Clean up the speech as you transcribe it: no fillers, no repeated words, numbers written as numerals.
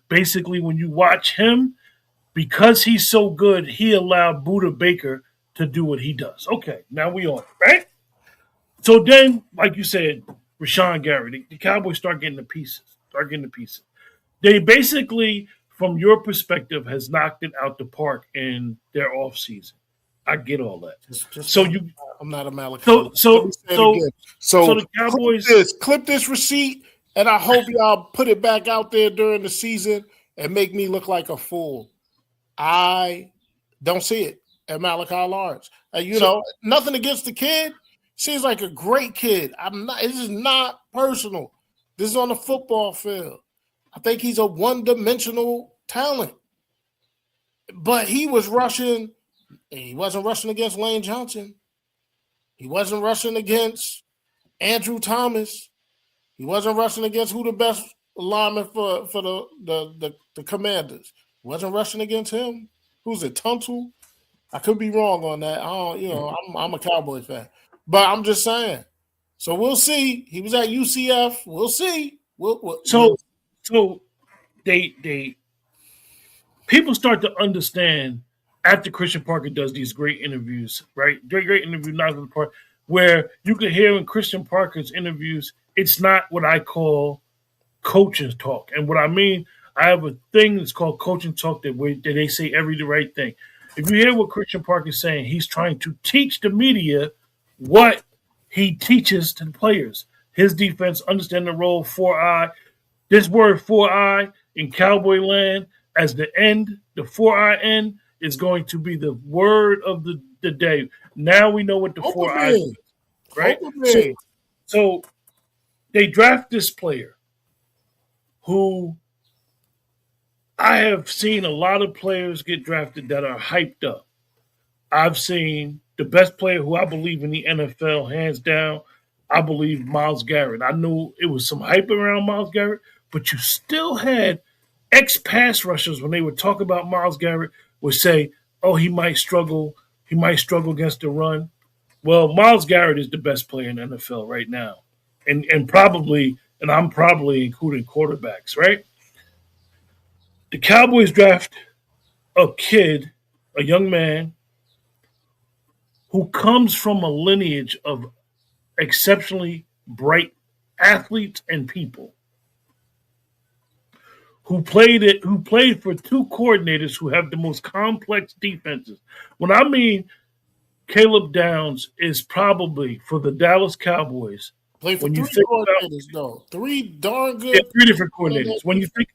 Basically, when you watch him, because he's so good, he allowed Buda Baker to do what he does. Okay, now we on it, right? So then, like you said, Rashawn Gary, the Cowboys start getting the pieces. Start getting the pieces. They basically, from your perspective, has knocked it out the park in their offseason. I get all that. Just So don't. you I'm not a Malachi. so Let so me say it so again. so So the Cowboys clip this receipt, and I hope y'all put it back out there during the season and make me look like a fool. I don't see it at Malachi Lawrence. Nothing against the kid. Seems like a great kid. This is not personal. This is on the football field. I think he's a one-dimensional talent. But he was rushing. He wasn't rushing against Lane Johnson. He wasn't rushing against Andrew Thomas. He wasn't rushing against who the best lineman for the Commanders. He wasn't rushing against him. Who's it? Tunsil? I could be wrong on that. I'm a Cowboy fan, but I'm just saying. So we'll see. He was at UCF. We'll see. So they people start to understand after Christian Parker does these great interviews, right? Great interview, not the part where you can hear in Christian Parker's interviews, it's not what I call coaching talk. And what I mean, I have a thing that's called coaching talk that they say every the right thing. If you hear what Christian Parker is saying, he's trying to teach the media what he teaches to the players. His defense, understand the role, 4-eye. This word 4-eye in Cowboy land as the end, the 4-eye end, is going to be the word of the day. Now we know what the 4-eye is, right? So they draft this player who I have seen a lot of players get drafted that are hyped up. I've seen the best player who I believe in the NFL, hands down, I believe Myles Garrett. I knew it was some hype around Myles Garrett, but you still had ex-pass rushers when they would talk about Myles Garrett would say, oh, he might struggle against the run. Well, Myles Garrett is the best player in the NFL right now. And I'm probably including quarterbacks, right? The Cowboys draft a kid, a young man, who comes from a lineage of exceptionally bright athletes and people who played for two coordinators who have the most complex defenses. When I mean Caleb Downs is probably for the Dallas Cowboys. Played for three coordinators, though. Three darn good. Yeah, three different coordinators. When you think